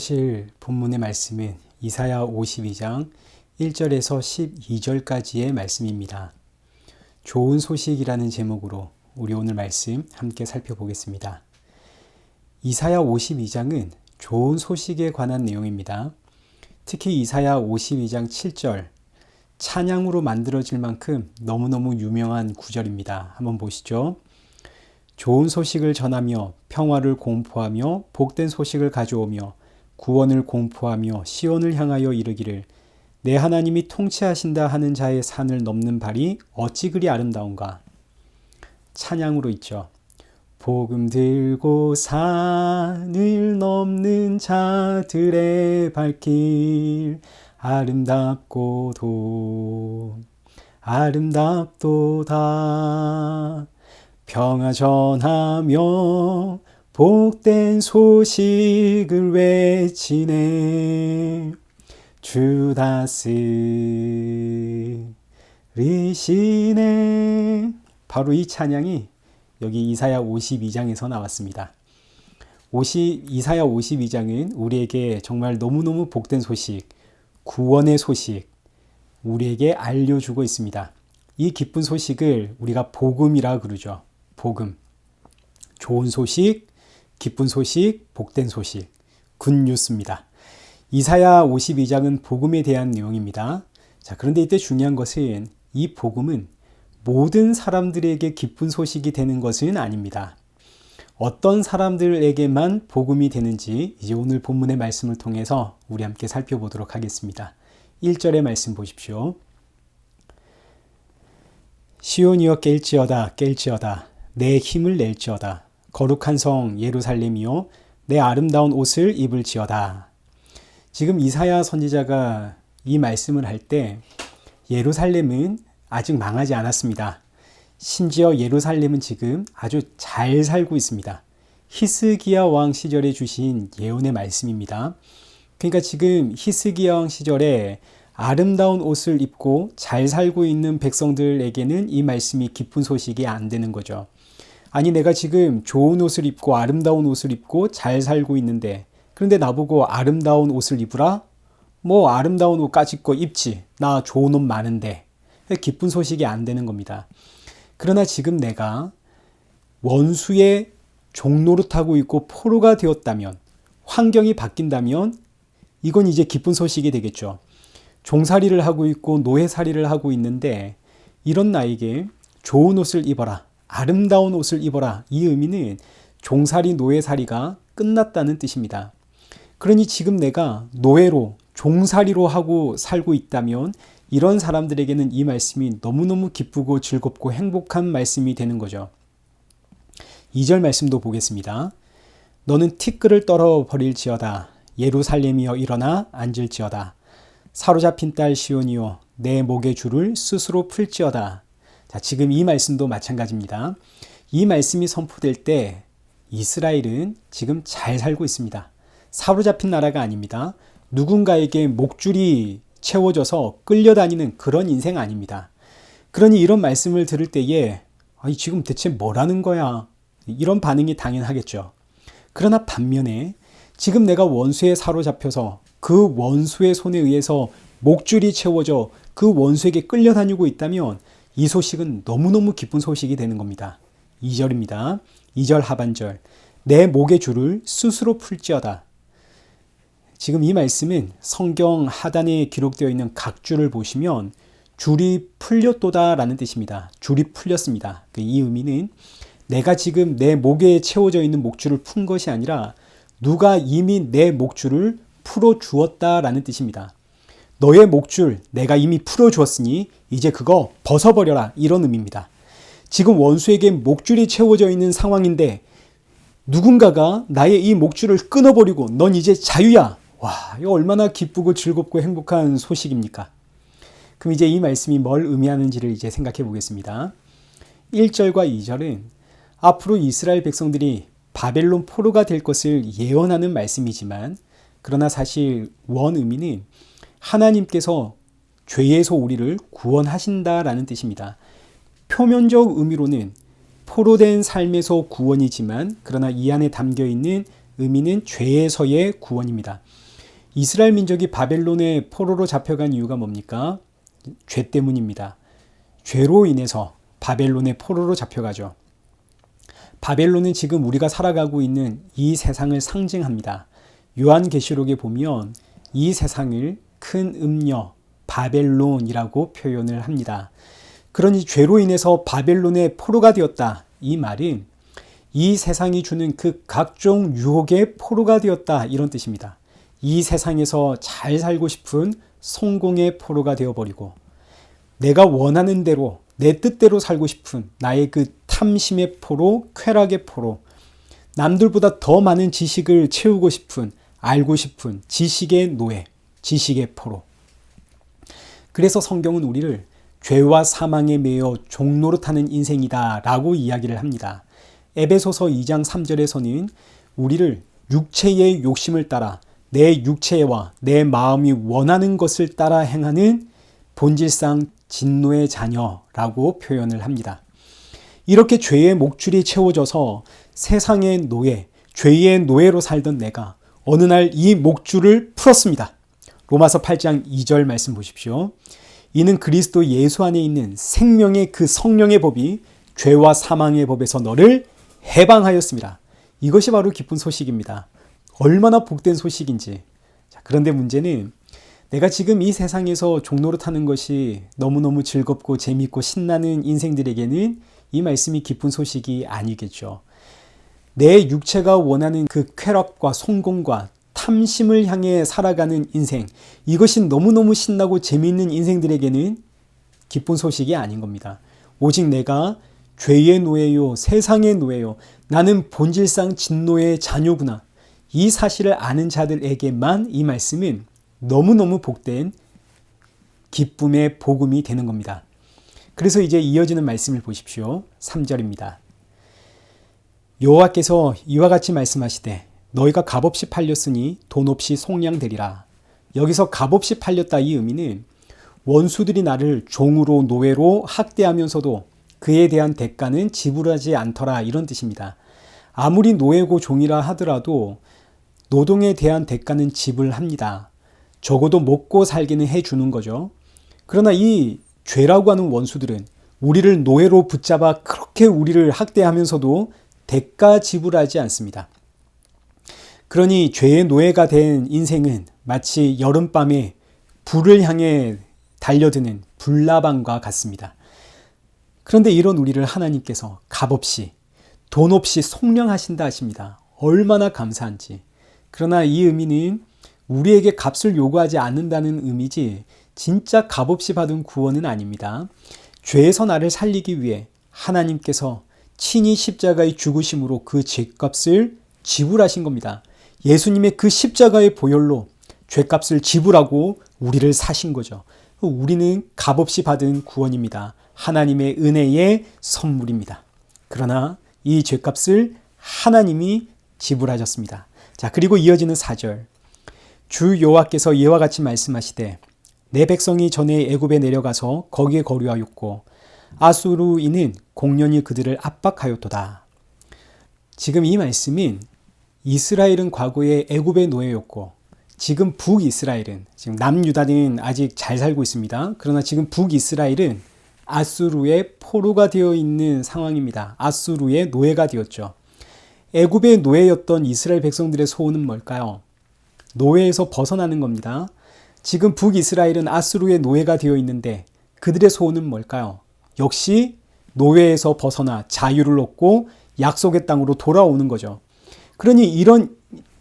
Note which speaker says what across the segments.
Speaker 1: 보실 본문의 말씀은 이사야 52장 1절에서 12절까지의 말씀입니다. 좋은 소식이라는 제목으로 우리 오늘 말씀 함께 살펴보겠습니다. 이사야 52장은 좋은 소식에 관한 내용입니다. 특히 이사야 52장 7절 찬양으로 만들어질 만큼 너무너무 유명한 구절입니다. 한번 보시죠. 좋은 소식을 전하며 평화를 공포하며 복된 소식을 가져오며 구원을 공포하며 시온을 향하여 이르기를 내 하나님이 통치하신다 하는 자의 산을 넘는 발이 어찌 그리 아름다운가. 찬양으로 있죠. 복음 들고 산을 넘는 자들의 발길 아름답도다 평화 전하며 복된 소식을 외치네 주 다스리시네. 바로 이 찬양이 여기 이사야 52장에서 나왔습니다. 이사야 52장은 우리에게 정말 너무너무 복된 소식, 구원의 소식, 우리에게 알려주고 있습니다. 이 기쁜 소식을 우리가 복음이라 그러죠. 복음. 좋은 소식, 기쁜 소식, 복된 소식, 굿뉴스입니다. 이사야 52장은 복음에 대한 내용입니다. 자, 그런데 이때 중요한 것은 이 복음은 모든 사람들에게 기쁜 소식이 되는 것은 아닙니다. 어떤 사람들에게만 복음이 되는지 이제 오늘 본문의 말씀을 통해서 우리 함께 살펴보도록 하겠습니다. 1절의 말씀 보십시오. 시온이여 깰지어다 내 힘을 낼지어다 거룩한 성 예루살렘이여 내 아름다운 옷을 입을지어다. 지금 이사야 선지자가 이 말씀을 할 때 예루살렘은 아직 망하지 않았습니다. 심지어 예루살렘은 지금 아주 잘 살고 있습니다. 히스기야 왕 시절에 주신 예언의 말씀입니다. 그러니까 지금 히스기야 왕 시절에 아름다운 옷을 입고 잘 살고 있는 백성들에게는 이 말씀이 기쁜 소식이 안 되는 거죠. 아니 내가 지금 좋은 옷을 입고 아름다운 옷을 입고 잘 살고 있는데 그런데 나보고 아름다운 옷을 입으라? 뭐 아름다운 옷 까짓 거 입지. 나 좋은 옷 많은데. 기쁜 소식이 안 되는 겁니다. 그러나 지금 내가 원수의 종노릇하고 있고 포로가 되었다면 환경이 바뀐다면 이건 이제 기쁜 소식이 되겠죠. 종살이를 하고 있고 노예살이를 하고 있는데 이런 나에게 좋은 옷을 입어라. 아름다운 옷을 입어라. 이 의미는 종살이 노예살이가 끝났다는 뜻입니다. 그러니 지금 내가 노예로 종살이로 하고 살고 있다면 이런 사람들에게는 이 말씀이 너무너무 기쁘고 즐겁고 행복한 말씀이 되는 거죠. 2절 말씀도 보겠습니다. 너는 티끌을 떨어버릴지어다. 예루살렘이여 일어나 앉을지어다. 사로잡힌 딸 시온이여 내 목의 줄을 스스로 풀지어다. 자, 지금 이 말씀도 마찬가지입니다. 이 말씀이 선포될 때 이스라엘은 지금 잘 살고 있습니다. 사로잡힌 나라가 아닙니다. 누군가에게 목줄이 채워져서 끌려다니는 그런 인생 아닙니다. 그러니 이런 말씀을 들을 때에 아니 지금 대체 뭐라는 거야? 이런 반응이 당연하겠죠. 그러나 반면에 지금 내가 원수에 사로잡혀서 그 원수의 손에 의해서 목줄이 채워져 그 원수에게 끌려다니고 있다면 이 소식은 너무너무 기쁜 소식이 되는 겁니다. 2절입니다. 2절 하반절 내 목의 줄을 스스로 풀지어다. 지금 이 말씀은 성경 하단에 기록되어 있는 각 줄을 보시면 줄이 풀렸도다 라는 뜻입니다. 줄이 풀렸습니다. 이 의미는 내가 지금 내 목에 채워져 있는 목줄을 푼 것이 아니라 누가 이미 내 목줄을 풀어주었다 라는 뜻입니다. 너의 목줄 내가 이미 풀어주었으니 이제 그거 벗어버려라 이런 의미입니다. 지금 원수에게 목줄이 채워져 있는 상황인데 누군가가 나의 이 목줄을 끊어버리고 넌 이제 자유야. 와, 이거 얼마나 기쁘고 즐겁고 행복한 소식입니까? 그럼 이제 이 말씀이 뭘 의미하는지를 이제 생각해 보겠습니다. 1절과 2절은 앞으로 이스라엘 백성들이 바벨론 포로가 될 것을 예언하는 말씀이지만 그러나 사실 원 의미는 하나님께서 죄에서 우리를 구원하신다라는 뜻입니다. 표면적 의미로는 포로된 삶에서 구원이지만 그러나 이 안에 담겨 있는 의미는 죄에서의 구원입니다. 이스라엘 민족이 바벨론의 포로로 잡혀간 이유가 뭡니까? 죄 때문입니다. 죄로 인해서 바벨론의 포로로 잡혀가죠. 바벨론은 지금 우리가 살아가고 있는 이 세상을 상징합니다. 요한계시록에 보면 이 세상을 큰 음녀 바벨론이라고 표현을 합니다. 그러니 죄로 인해서 바벨론의 포로가 되었다. 이 말은 이 세상이 주는 그 각종 유혹의 포로가 되었다. 이런 뜻입니다. 이 세상에서 잘 살고 싶은 성공의 포로가 되어버리고 내가 원하는 대로 내 뜻대로 살고 싶은 나의 그 탐심의 포로, 쾌락의 포로, 남들보다 더 많은 지식을 채우고 싶은, 알고 싶은 지식의 노예, 지식의 포로. 그래서 성경은 우리를 죄와 사망에 매여 종노릇하는 인생이다 라고 이야기를 합니다. 에베소서 2장 3절에서는 우리를 육체의 욕심을 따라 내 육체와 내 마음이 원하는 것을 따라 행하는 본질상 진노의 자녀라고 표현을 합니다. 이렇게 죄의 목줄이 채워져서 세상의 노예, 죄의 노예로 살던 내가 어느 날 이 목줄을 풀었습니다. 로마서 8장 2절 말씀 보십시오. 이는 그리스도 예수 안에 있는 생명의 그 성령의 법이 죄와 사망의 법에서 너를 해방하였습니다. 이것이 바로 기쁜 소식입니다. 얼마나 복된 소식인지. 그런데 문제는 내가 지금 이 세상에서 종노릇하는 것이 너무너무 즐겁고 재밌고 신나는 인생들에게는 이 말씀이 기쁜 소식이 아니겠죠. 내 육체가 원하는 그 쾌락과 성공과 탐심을 향해 살아가는 인생, 이것이 너무너무 신나고 재미있는 인생들에게는 기쁜 소식이 아닌 겁니다. 오직 내가 죄의 노예요, 세상의 노예요, 나는 본질상 진노의 자녀구나, 이 사실을 아는 자들에게만 이 말씀은 너무너무 복된 기쁨의 복음이 되는 겁니다. 그래서 이제 이어지는 말씀을 보십시오. 3절입니다. 여호와께서 이와 같이 말씀하시되 너희가 값없이 팔렸으니 돈 없이 속량되리라. 여기서 값없이 팔렸다 이 의미는 원수들이 나를 종으로 노예로 학대하면서도 그에 대한 대가는 지불하지 않더라 이런 뜻입니다. 아무리 노예고 종이라 하더라도 노동에 대한 대가는 지불합니다. 적어도 먹고 살기는 해주는 거죠. 그러나 이 죄라고 하는 원수들은 우리를 노예로 붙잡아 그렇게 우리를 학대하면서도 대가 지불하지 않습니다. 그러니 죄의 노예가 된 인생은 마치 여름밤에 불을 향해 달려드는 불나방과 같습니다. 그런데 이런 우리를 하나님께서 값없이 돈 없이 속량하신다 하십니다. 얼마나 감사한지. 그러나 이 의미는 우리에게 값을 요구하지 않는다는 의미지 진짜 값없이 받은 구원은 아닙니다. 죄에서 나를 살리기 위해 하나님께서 친히 십자가의 죽으심으로 그 죄값을 지불하신 겁니다. 예수님의 그 십자가의 보혈로 죄값을 지불하고 우리를 사신 거죠. 우리는 값없이 받은 구원입니다. 하나님의 은혜의 선물입니다. 그러나 이 죄값을 하나님이 지불하셨습니다. 자, 그리고 이어지는 4절. 주 여호와께서 이와 같이 말씀하시되 내 백성이 전에 애굽에 내려가서 거기에 거류하였고 아수르인은 공련히 그들을 압박하였도다. 지금 이 말씀은 이스라엘은 과거에 애굽의 노예였고 지금 북이스라엘은, 지금 남유다는 아직 잘 살고 있습니다. 그러나 지금 북이스라엘은 아수르의 포로가 되어 있는 상황입니다. 아수르의 노예가 되었죠. 애굽의 노예였던 이스라엘 백성들의 소원은 뭘까요? 노예에서 벗어나는 겁니다. 지금 북이스라엘은 아수르의 노예가 되어 있는데 그들의 소원은 뭘까요? 역시 노예에서 벗어나 자유를 얻고 약속의 땅으로 돌아오는 거죠. 그러니 이런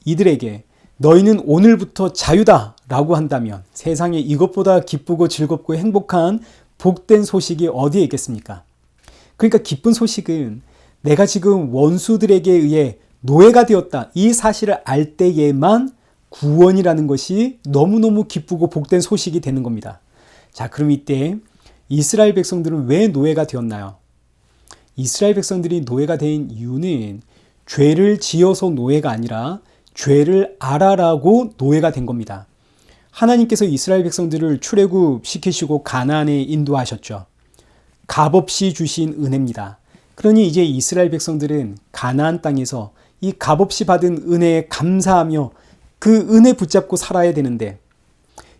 Speaker 1: 이들에게 너희는 오늘부터 자유다 라고 한다면 세상에 이것보다 기쁘고 즐겁고 행복한 복된 소식이 어디에 있겠습니까? 그러니까 기쁜 소식은 내가 지금 원수들에게 의해 노예가 되었다, 이 사실을 알 때에만 구원이라는 것이 너무너무 기쁘고 복된 소식이 되는 겁니다. 자, 그럼 이때 이스라엘 백성들은 왜 노예가 되었나요? 이스라엘 백성들이 노예가 된 이유는 죄를 지어서 노예가 아니라 죄를 알아라고 노예가 된 겁니다. 하나님께서 이스라엘 백성들을 출애굽시키시고 가나안에 인도하셨죠. 값없이 주신 은혜입니다. 그러니 이제 이스라엘 백성들은 가나안 땅에서 이 값없이 받은 은혜에 감사하며 그 은혜 붙잡고 살아야 되는데,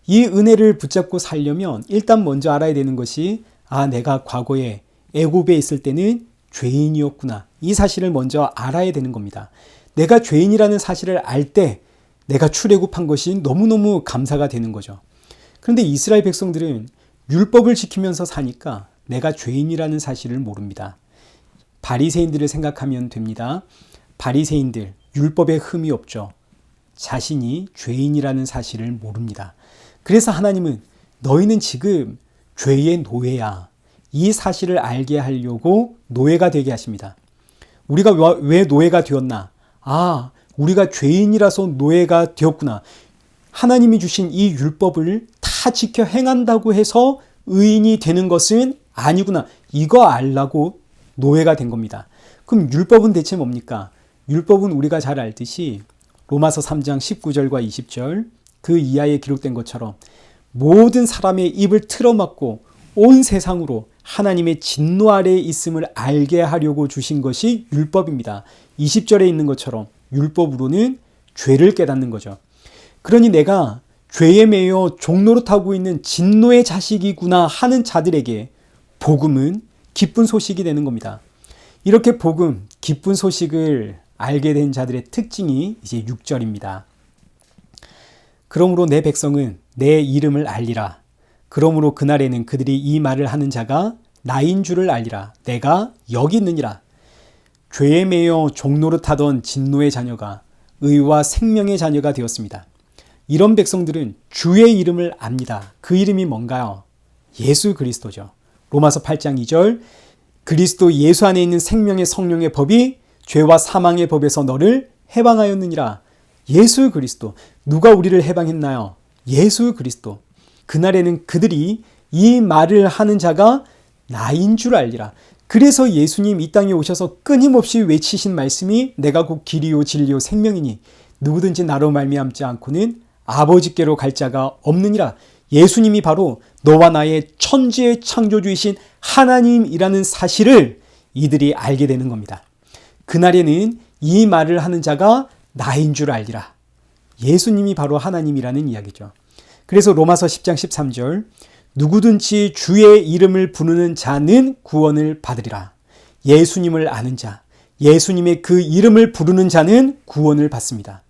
Speaker 1: 이 은혜를 붙잡고 살려면 일단 먼저 알아야 되는 것이, 내가 과거에 애굽에 있을 때는 죄인이었구나. 이 사실을 먼저 알아야 되는 겁니다. 내가 죄인이라는 사실을 알 때 내가 출애굽한 것이 너무너무 감사가 되는 거죠. 그런데 이스라엘 백성들은 율법을 지키면서 사니까 내가 죄인이라는 사실을 모릅니다. 바리새인들을 생각하면 됩니다. 바리새인들, 율법에 흠이 없죠. 자신이 죄인이라는 사실을 모릅니다. 그래서 하나님은 너희는 지금 죄의 노예야. 이 사실을 알게 하려고 노예가 되게 하십니다. 우리가 왜 노예가 되었나? 우리가 죄인이라서 노예가 되었구나. 하나님이 주신 이 율법을 다 지켜 행한다고 해서 의인이 되는 것은 아니구나. 이거 알라고 노예가 된 겁니다. 그럼 율법은 대체 뭡니까? 율법은 우리가 잘 알듯이 로마서 3장 19절과 20절 그 이하에 기록된 것처럼 모든 사람의 입을 틀어막고 온 세상으로 하나님의 진노 아래에 있음을 알게 하려고 주신 것이 율법입니다. 20절에 있는 것처럼 율법으로는 죄를 깨닫는 거죠. 그러니 내가 죄에 매여 종노릇하고 있는 진노의 자식이구나 하는 자들에게 복음은 기쁜 소식이 되는 겁니다. 이렇게 복음, 기쁜 소식을 알게 된 자들의 특징이 이제 6절입니다. 그러므로 내 백성은 내 이름을 알리라. 그러므로 그날에는 그들이 이 말을 하는 자가 나인 줄을 알리라. 내가 여기 있느니라. 죄에 매여 종노릇하던 진노의 자녀가 의와 생명의 자녀가 되었습니다. 이런 백성들은 주의 이름을 압니다. 그 이름이 뭔가요? 예수 그리스도죠. 로마서 8장 2절 그리스도 예수 안에 있는 생명의 성령의 법이 죄와 사망의 법에서 너를 해방하였느니라. 예수 그리스도. 누가 우리를 해방했나요? 예수 그리스도. 그날에는 그들이 이 말을 하는 자가 나인 줄 알리라. 그래서 예수님 이 땅에 오셔서 끊임없이 외치신 말씀이 내가 곧 길이요 진리요 생명이니 누구든지 나로 말미암지 않고는 아버지께로 갈 자가 없느니라. 예수님이 바로 너와 나의 천지의 창조주이신 하나님이라는 사실을 이들이 알게 되는 겁니다. 그날에는 이 말을 하는 자가 나인 줄 알리라. 예수님이 바로 하나님이라는 이야기죠. 그래서 로마서 10장 13절 누구든지 주의 이름을 부르는 자는 구원을 받으리라. 예수님을 아는 자, 예수님의 그 이름을 부르는 자는 구원을 받습니다.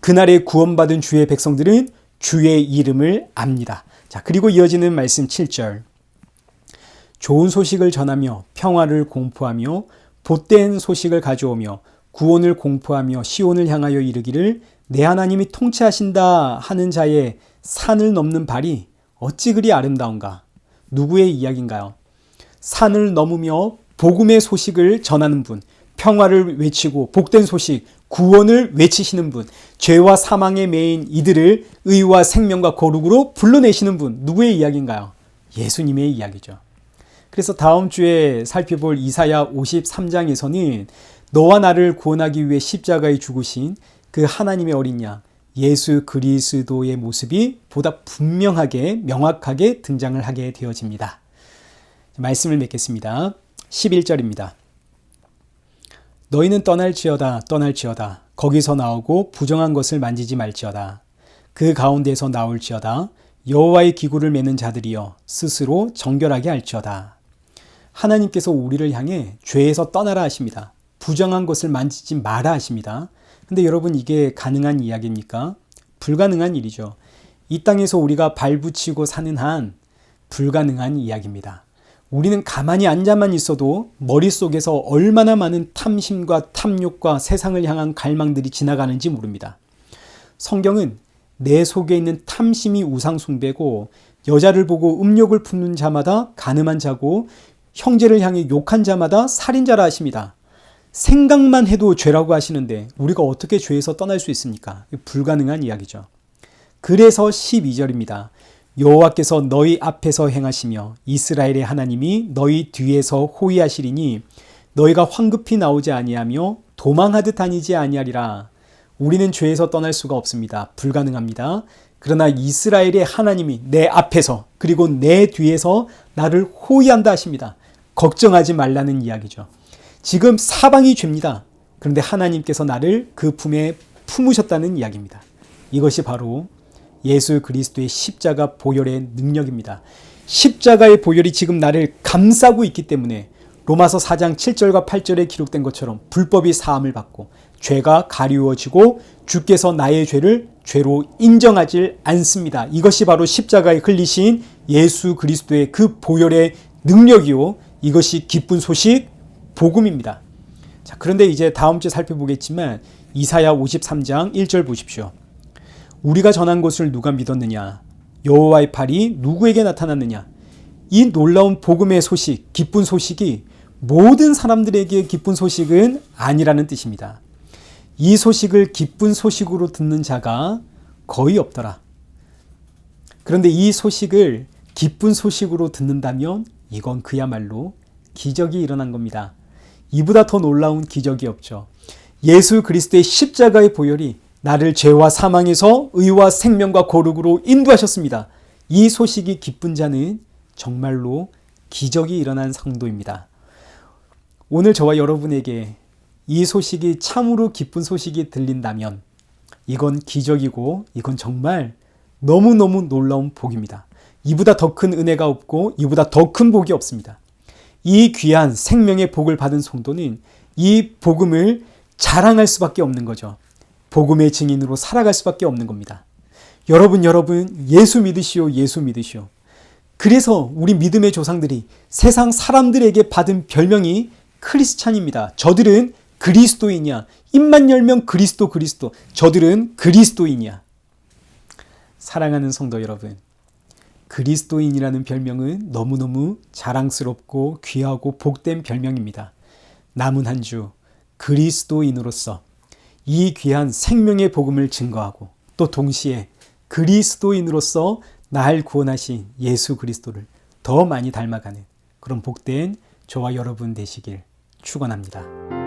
Speaker 1: 그날에 구원받은 주의 백성들은 주의 이름을 압니다. 자, 그리고 이어지는 말씀 7절. 좋은 소식을 전하며 평화를 공포하며 복된 소식을 가져오며 구원을 공포하며 시온을 향하여 이르기를 내 하나님이 통치하신다 하는 자의 산을 넘는 발이 어찌 그리 아름다운가? 누구의 이야기인가요? 산을 넘으며 복음의 소식을 전하는 분, 평화를 외치고 복된 소식, 구원을 외치시는 분, 죄와 사망에 매인 이들을 의와 생명과 거룩으로 불러내시는 분, 누구의 이야기인가요? 예수님의 이야기죠. 그래서 다음 주에 살펴볼 이사야 53장에서는 너와 나를 구원하기 위해 십자가에 죽으신 그 하나님의 어린 양, 예수 그리스도의 모습이 보다 분명하게 명확하게 등장을 하게 되어집니다. 말씀을 맺겠습니다. 11절입니다. 너희는 떠날지어다 떠날지어다 거기서 나오고 부정한 것을 만지지 말지어다 그 가운데서 나올지어다 여호와의 기구를 매는 자들이여 스스로 정결하게 할지어다. 하나님께서 우리를 향해 죄에서 떠나라 하십니다. 부정한 것을 만지지 마라 하십니다. 근데 여러분 이게 가능한 이야기입니까? 불가능한 일이죠. 이 땅에서 우리가 발붙이고 사는 한 불가능한 이야기입니다. 우리는 가만히 앉아만 있어도 머릿속에서 얼마나 많은 탐심과 탐욕과 세상을 향한 갈망들이 지나가는지 모릅니다. 성경은 내 속에 있는 탐심이 우상 숭배고 여자를 보고 음욕을 품는 자마다 간음한 자고 형제를 향해 욕한 자마다 살인자라 하십니다. 생각만 해도 죄라고 하시는데 우리가 어떻게 죄에서 떠날 수 있습니까? 불가능한 이야기죠. 그래서 12절입니다. 여호와께서 너희 앞에서 행하시며 이스라엘의 하나님이 너희 뒤에서 호위하시리니 너희가 황급히 나오지 아니하며 도망하듯 다니지 아니하리라. 우리는 죄에서 떠날 수가 없습니다. 불가능합니다. 그러나 이스라엘의 하나님이 내 앞에서 그리고 내 뒤에서 나를 호위한다 하십니다. 걱정하지 말라는 이야기죠. 지금 사방이 죄입니다. 그런데 하나님께서 나를 그 품에 품으셨다는 이야기입니다. 이것이 바로 예수 그리스도의 십자가 보혈의 능력입니다. 십자가의 보혈이 지금 나를 감싸고 있기 때문에 로마서 4장 7절과 8절에 기록된 것처럼 불법이 사함을 받고 죄가 가리워지고 주께서 나의 죄를 죄로 인정하지 않습니다. 이것이 바로 십자가에 흘리신 예수 그리스도의 그 보혈의 능력이요, 이것이 기쁜 소식 복음입니다. 자, 그런데 이제 다음 주에 살펴보겠지만 이사야 53장 1절 보십시오. 우리가 전한 것을 누가 믿었느냐? 여호와의 팔이 누구에게 나타났느냐? 이 놀라운 복음의 소식, 기쁜 소식이 모든 사람들에게 기쁜 소식은 아니라는 뜻입니다. 이 소식을 기쁜 소식으로 듣는 자가 거의 없더라. 그런데 이 소식을 기쁜 소식으로 듣는다면 이건 그야말로 기적이 일어난 겁니다. 이보다 더 놀라운 기적이 없죠. 예수 그리스도의 십자가의 보혈이 나를 죄와 사망에서 의와 생명과 거룩으로 인도하셨습니다. 이 소식이 기쁜 자는 정말로 기적이 일어난 성도입니다. 오늘 저와 여러분에게 이 소식이 참으로 기쁜 소식이 들린다면 이건 기적이고 이건 정말 너무너무 놀라운 복입니다. 이보다 더 큰 은혜가 없고 이보다 더 큰 복이 없습니다. 이 귀한 생명의 복을 받은 성도는 이 복음을 자랑할 수밖에 없는 거죠. 복음의 증인으로 살아갈 수밖에 없는 겁니다. 여러분 예수 믿으시오, 예수 믿으시오. 그래서 우리 믿음의 조상들이 세상 사람들에게 받은 별명이 크리스찬입니다. 저들은 그리스도인이야. 입만 열면 그리스도. 저들은 그리스도인이야. 사랑하는 성도 여러분, 그리스도인이라는 별명은 너무너무 자랑스럽고 귀하고 복된 별명입니다. 남은 한 주 그리스도인으로서 이 귀한 생명의 복음을 증거하고 또 동시에 그리스도인으로서 날 구원하신 예수 그리스도를 더 많이 닮아가는 그런 복된 저와 여러분 되시길 축원합니다.